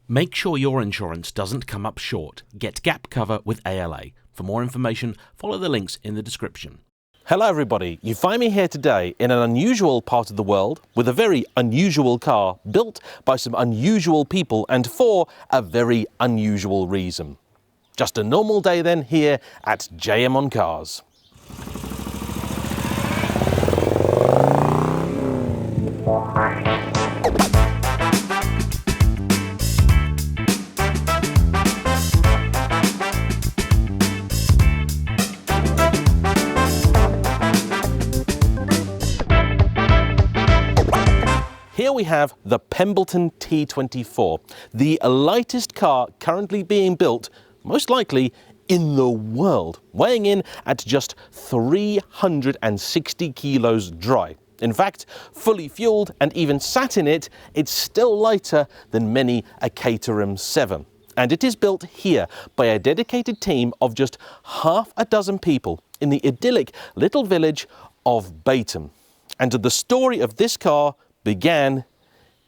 Make sure your insurance doesn't come up short. Get gap cover with ALA. For more information, follow the links in the description. Hello everybody, you find me here today in an unusual part of the world with a very unusual car built by some unusual people and for a very unusual reason. Just a normal day then here at JayEmm on Cars. Here we have the Pembleton T24, the lightest car currently being built, most likely in the world, weighing in at just 360 kilos dry. In fact, fully fueled and even sat in it, it's still lighter than many a Caterham 7. And it is built here by a dedicated team of just half a dozen people in the idyllic little village of Valeting. And the story of this car began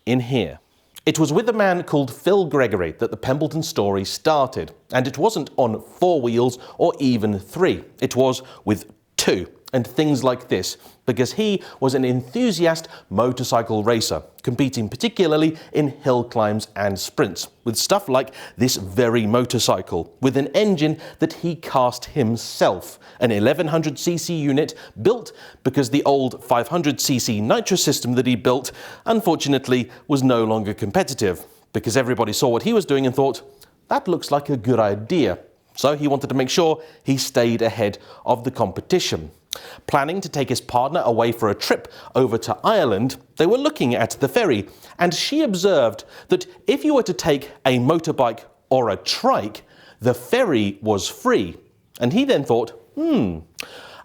in here. It was with a man called Phil Gregory that the Pembleton story started, and it wasn't on 4 wheels or even 3. It was with 2 and things like this, because he was an enthusiast motorcycle racer, competing particularly in hill climbs and sprints, with stuff like this very motorcycle, with an engine that he cast himself, an 1100cc unit built because the old 500cc nitro system that he built, unfortunately, was no longer competitive, because everybody saw what he was doing and thought, that looks like a good idea. So he wanted to make sure he stayed ahead of the competition. Planning to take his partner away for a trip over to Ireland, they were looking at the ferry, and she observed that if you were to take a motorbike or a trike, the ferry was free. And he then thought,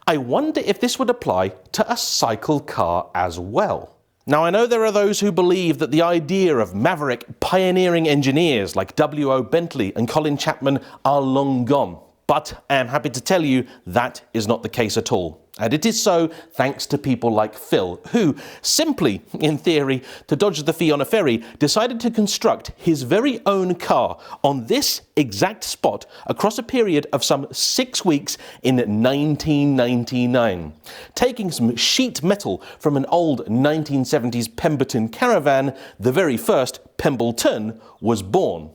I wonder if this would apply to a cycle car as well. Now, I know there are those who believe that the idea of maverick, pioneering engineers like W.O. Bentley and Colin Chapman are long gone, but I am happy to tell you that is not the case at all. And it is so thanks to people like Phil, who simply, in theory, to dodge the fee on a ferry, decided to construct his very own car on this exact spot across a period of some 6 weeks in 1999. Taking some sheet metal from an old 1970s Pemberton caravan, the very first Pembleton was born.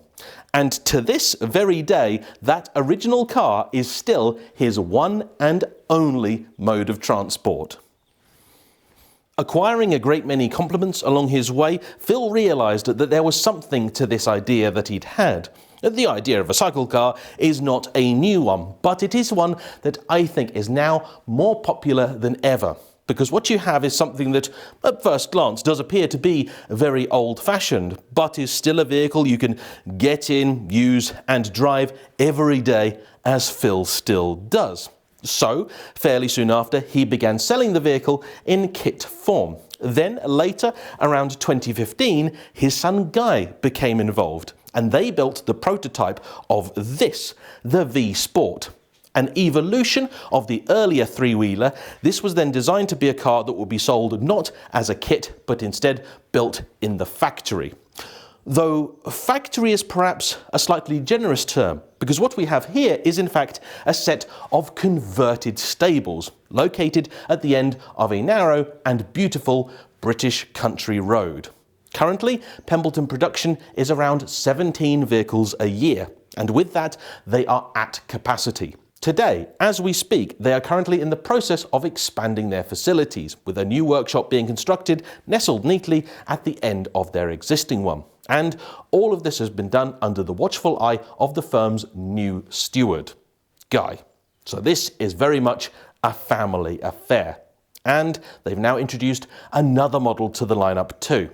And to this very day, that original car is still his one and only mode of transport. Acquiring a great many compliments along his way, Phil realised that there was something to this idea that he'd had. The idea of a cycle car is not a new one, but it is one that I think is now more popular than ever. Because what you have is something that, at first glance, does appear to be very old-fashioned, but is still a vehicle you can get in, use and drive every day, as Phil still does. So, fairly soon after, he began selling the vehicle in kit form. Then, later, around 2015, his son Guy became involved, and they built the prototype of this, the V-Sport. An evolution of the earlier three-wheeler, this was then designed to be a car that would be sold not as a kit, but instead built in the factory. Though factory is perhaps a slightly generous term, because what we have here is in fact a set of converted stables, located at the end of a narrow and beautiful British country road. Currently, Pembleton production is around 17 vehicles a year, and with that, they are at capacity. Today, as we speak, they are currently in the process of expanding their facilities, with a new workshop being constructed, nestled neatly at the end of their existing one. And all of this has been done under the watchful eye of the firm's new steward, Guy. So this is very much a family affair. And they've now introduced another model to the lineup too,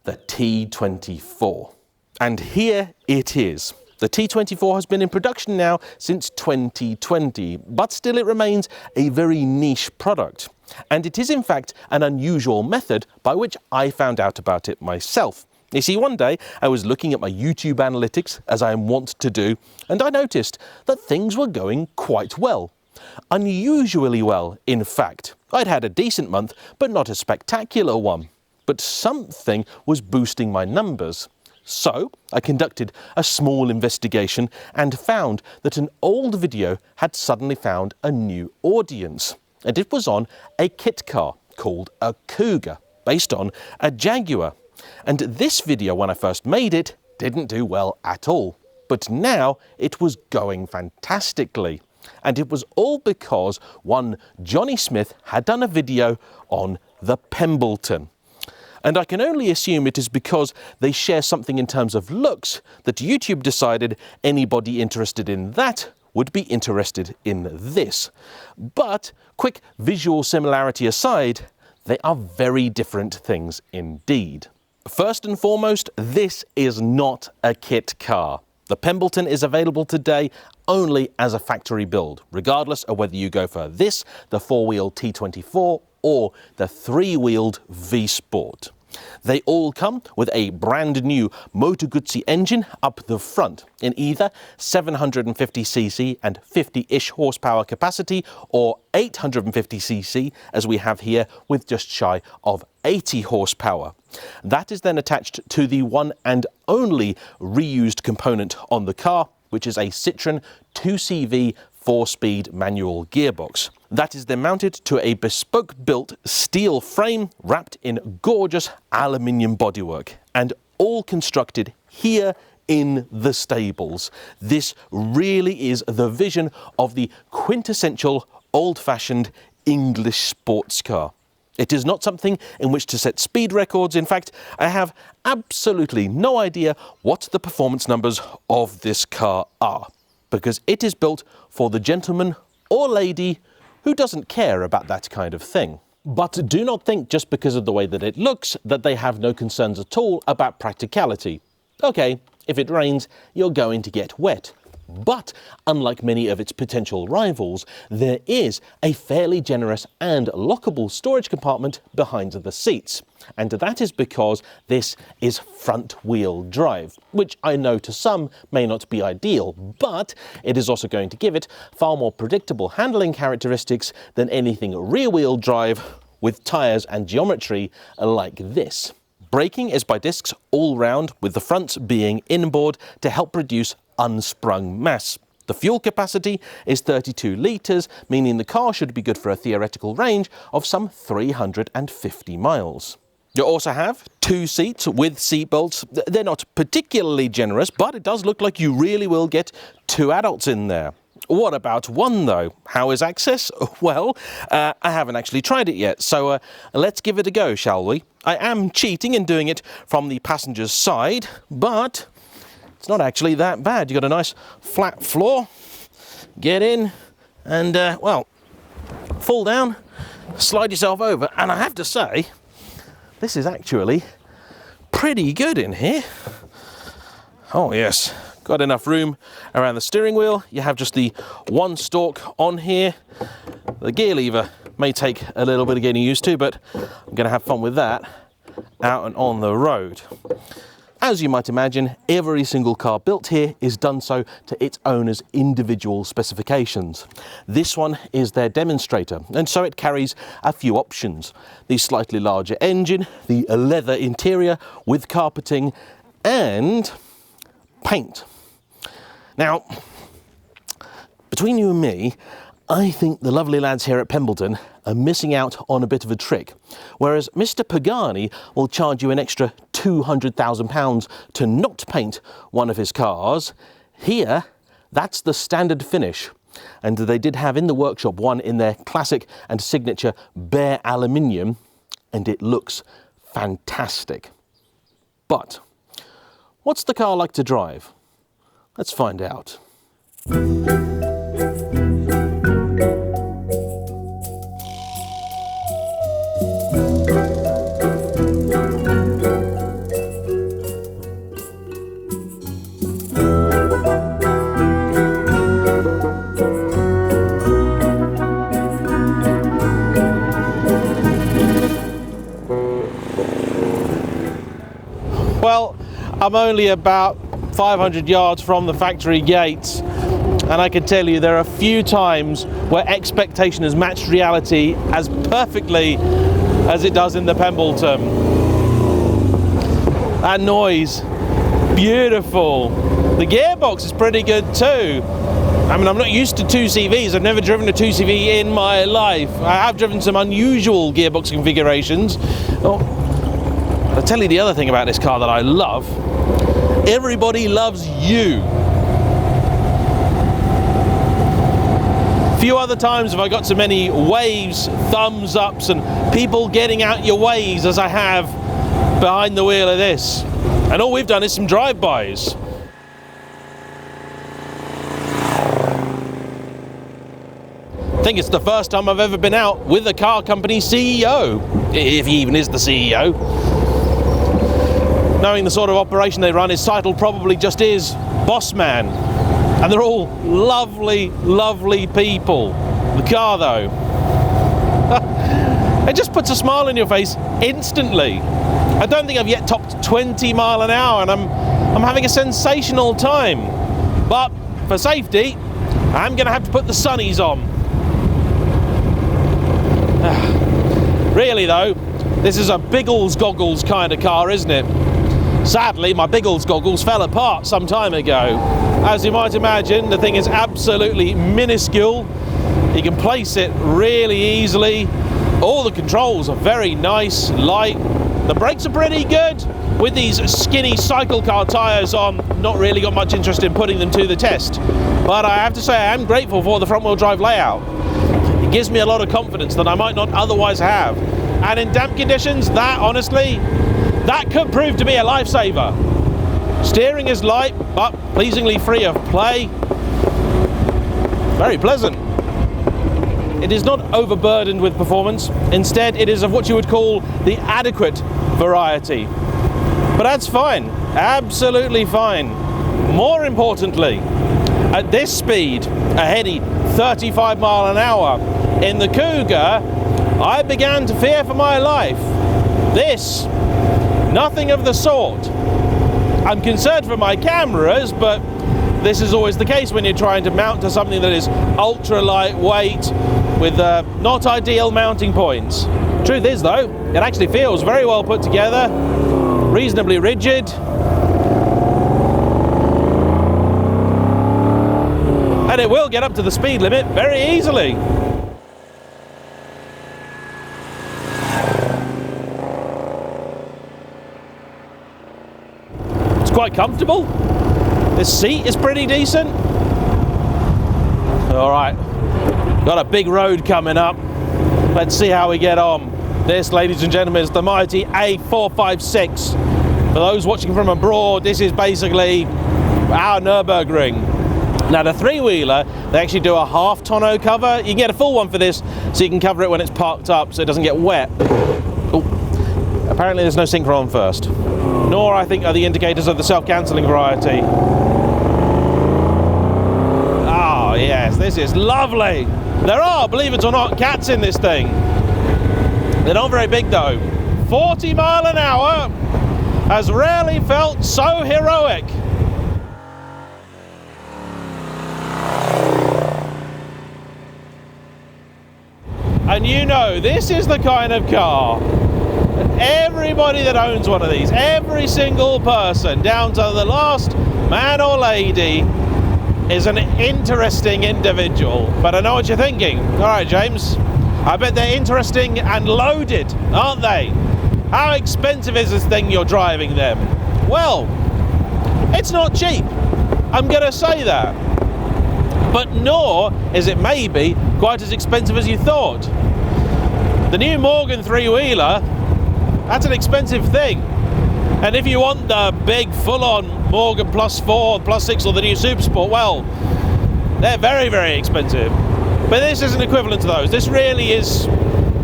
the T24. And here it is. The T24 has been in production now since 2020, but still it remains a very niche product. And it is in fact an unusual method by which I found out about it myself. You see, one day I was looking at my YouTube analytics, as I am wont to do, and I noticed that things were going quite well. Unusually well, in fact. I'd had a decent month, but not a spectacular one. But something was boosting my numbers. So I conducted a small investigation and found that an old video had suddenly found a new audience. And it was on a kit car called a Cougar, based on a Jaguar. And this video, when I first made it, didn't do well at all. But now it was going fantastically. And it was all because one Johnny Smith had done a video on the Pembleton. And I can only assume it is because they share something in terms of looks that YouTube decided anybody interested in that would be interested in this. But quick visual similarity aside, they are very different things indeed. First and foremost, this is not a kit car. The Pembleton is available today only as a factory build, regardless of whether you go for this, the 4-wheel T24, or the 3-wheeled V-Sport. They all come with a brand new Moto Guzzi engine up the front in either 750cc and 50-ish horsepower capacity, or 850cc as we have here with just shy of 80 horsepower. That is then attached to the one and only reused component on the car, which is a Citroen 2CV 4-speed manual gearbox. That is then mounted to a bespoke built steel frame wrapped in gorgeous aluminium bodywork, and all constructed here in the stables. This really is the vision of the quintessential old-fashioned English sports car. It is not something in which to set speed records. In fact, I have absolutely no idea what the performance numbers of this car are, because it is built for the gentleman or lady who doesn't care about that kind of thing. But do not think just because of the way that it looks that they have no concerns at all about practicality. Okay, if it rains, you're going to get wet. But unlike many of its potential rivals, there is a fairly generous and lockable storage compartment behind the seats. And that is because this is front-wheel drive, which I know to some may not be ideal, but it is also going to give it far more predictable handling characteristics than anything rear-wheel drive with tyres and geometry like this. Braking is by discs all round, with the fronts being inboard to help reduce unsprung mass. The fuel capacity is 32 litres, meaning the car should be good for a theoretical range of some 350 miles. You also have 2 seats with seat belts. They're not particularly generous, but it does look like you really will get 2 adults in there. What about 1 though? How is access? Well, I haven't actually tried it yet, so let's give it a go, shall we? I am cheating and doing it from the passenger's side, but it's not actually that bad. You've got a nice flat floor, get in and, well, fall down, slide yourself over, and I have to say, this is actually pretty good in here. Oh yes, got enough room around the steering wheel. You have just the 1 stalk on here. The gear lever may take a little bit of getting used to, but I'm going to have fun with that out and on the road. As you might imagine, every single car built here is done so to its owner's individual specifications. This one is their demonstrator, and so it carries a few options. The slightly larger engine, the leather interior with carpeting, and paint. Now, between you and me, I think the lovely lads here at Pembleton are missing out on a bit of a trick. Whereas Mr. Pagani will charge you an extra £200,000 to not paint one of his cars, here, that's the standard finish. And they did have in the workshop one in their classic and signature bare aluminium, and it looks fantastic. But what's the car like to drive? Let's find out. Well, I'm only about 500 yards from the factory gates, and I can tell you there are a few times where expectation has matched reality as perfectly as it does in the Pembleton. That noise beautiful. The gearbox is pretty good too. I mean, I'm not used to 2CVs. I've never driven a 2CV in my life. I have driven some unusual gearbox configurations. Oh, I'll tell you the other thing about this car that I love. Everybody loves you. Few other times have I got so many waves, thumbs ups, and people getting out your ways as I have behind the wheel of this. And all we've done is some drive-bys. I think it's the first time I've ever been out with a car company CEO, if he even is the CEO. Knowing the sort of operation they run, his title probably just is Boss Man. And they're all lovely, lovely people. The car, though, it just puts a smile on your face instantly. I don't think I've yet topped 20 mile an hour, and I'm having a sensational time. But for safety, I'm going to have to put the sunnies on. Really though, this is a Biggles goggles kind of car, isn't it? Sadly, my Biggles goggles fell apart some time ago. As you might imagine, the thing is absolutely minuscule. You can place it really easily. All the controls are very nice, light. The brakes are pretty good. With these skinny cycle car tyres on, not really got much interest in putting them to the test. But I have to say I am grateful for the front wheel drive layout. It gives me a lot of confidence that I might not otherwise have. And in damp conditions, that honestly, that could prove to be a lifesaver. Steering is light, but pleasingly free of play. Very pleasant. It is not overburdened with performance. Instead, it is of what you would call the adequate variety. But that's fine, absolutely fine. More importantly, at this speed, a heady 35 mile an hour, in the Cougar, I began to fear for my life. This, nothing of the sort. I'm concerned for my cameras, but this is always the case when you're trying to mount to something that is ultra lightweight with not ideal mounting points. Truth is though, it actually feels very well put together, reasonably rigid. And it will get up to the speed limit very easily. It's quite comfortable. This seat is pretty decent. All right, got a big road coming up. Let's see how we get on. This, ladies and gentlemen, is the mighty A456. For those watching from abroad, this is basically our Nürburgring. Now the three-wheeler, they actually do a half tonneau cover. You can get a full one for this, so you can cover it when it's parked up so it doesn't get wet. Oh, apparently there's no synchro on first. Nor, I think, are the indicators of the self-cancelling variety. Oh yes, this is lovely. There are, believe it or not, cats in this thing. They're not very big though. 40 mile an hour has rarely felt so heroic. And you know, this is the kind of car that everybody that owns one of these, every single person, down to the last man or lady, is an interesting individual. But I know what you're thinking. All right, James, I bet they're interesting and loaded, aren't they? How expensive is this thing you're driving then? Well, it's not cheap. I'm going to say that. But nor is it maybe quite as expensive as you thought. The new Morgan three-wheeler, that's an expensive thing. And if you want the big full-on Morgan +4, +6 or the new Super Sport, well, they're very, very expensive. But this isn't equivalent to those. This really is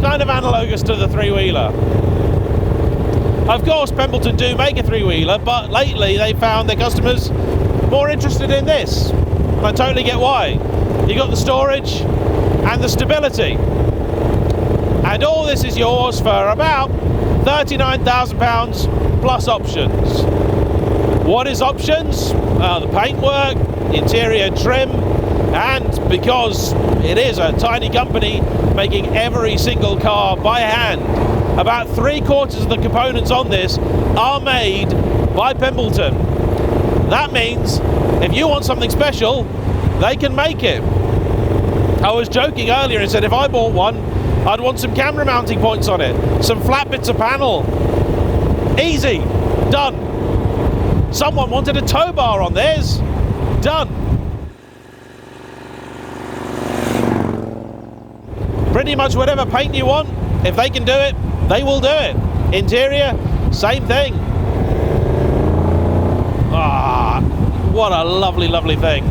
kind of analogous to the three-wheeler. Of course, Pembleton do make a three-wheeler, but lately they found their customers more interested in this. And I totally get why. You got the storage and the stability. And all this is yours for about £39,000 plus options. What is options? The paintwork, the interior trim, and because it is a tiny company making every single car by hand, about 3/4 of the components on this are made by Pembleton. That means if you want something special, they can make it. I was joking earlier and said if I bought one, I'd want some camera mounting points on it, some flat bits of panel. Easy, done. Someone wanted a tow bar on theirs, done. Pretty much whatever paint you want, if they can do it, they will do it. Interior, same thing. Ah, what a lovely, lovely thing.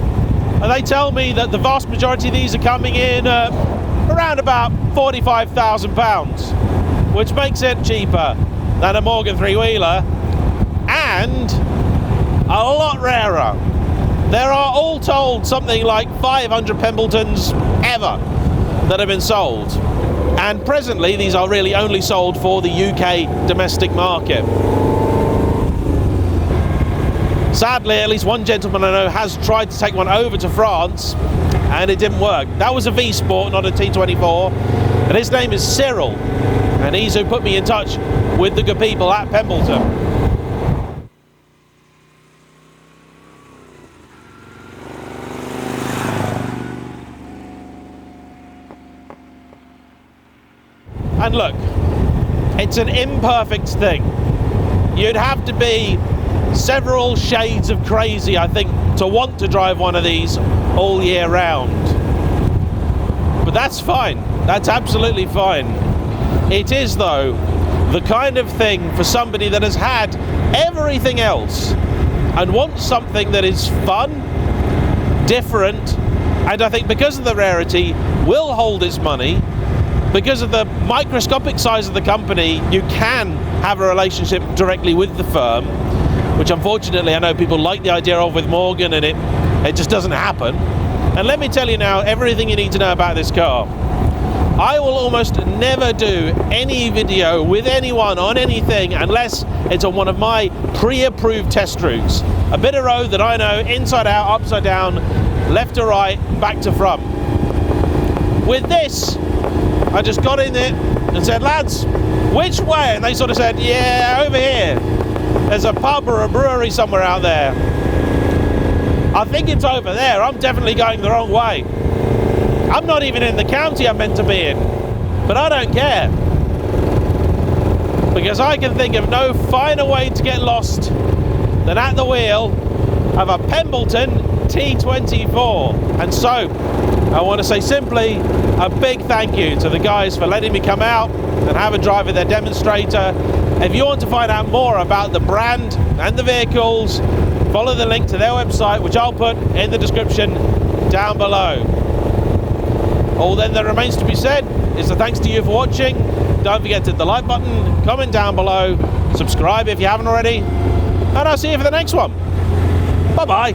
And they tell me that the vast majority of these are coming in around about £45,000, which makes it cheaper than a Morgan three-wheeler and a lot rarer. There are all told something like 500 Pembletons ever that have been sold. And presently these are really only sold for the UK domestic market. Sadly, at least one gentleman I know has tried to take one over to France and it didn't work. That was a V-Sport, not a T24. And his name is Cyril. And he's who put me in touch with the good people at Pembleton. And look, it's an imperfect thing. You'd have to be several shades of crazy, I think, to want to drive one of these all year round. But that's fine. That's absolutely fine. It is, though, the kind of thing for somebody that has had everything else and wants something that is fun, different, and I think because of the rarity will hold its money. Because of the microscopic size of the company, you can have a relationship directly with the firm, which unfortunately I know people like the idea of with Morgan, and it just doesn't happen. And let me tell you now everything you need to know about this car. I will almost never do any video with anyone on anything unless it's on one of my pre-approved test routes. A bit of road that I know inside out, upside down, left to right, back to front. With this, I just got in it and said, lads, which way? And they sort of said, yeah, over here. There's a pub or a brewery somewhere out there. I think it's over there. I'm definitely going the wrong way. I'm not even in the county I'm meant to be in, but I don't care. Because I can think of no finer way to get lost than at the wheel of a Pembleton T24. And so, I want to say simply a big thank you to the guys for letting me come out and have a drive of their demonstrator. If you want to find out more about the brand and the vehicles, follow the link to their website, which I'll put in the description down below. All then that remains to be said is a thanks to you for watching. Don't forget to hit the like button, comment down below, subscribe if you haven't already, and I'll see you for the next one. Bye-bye.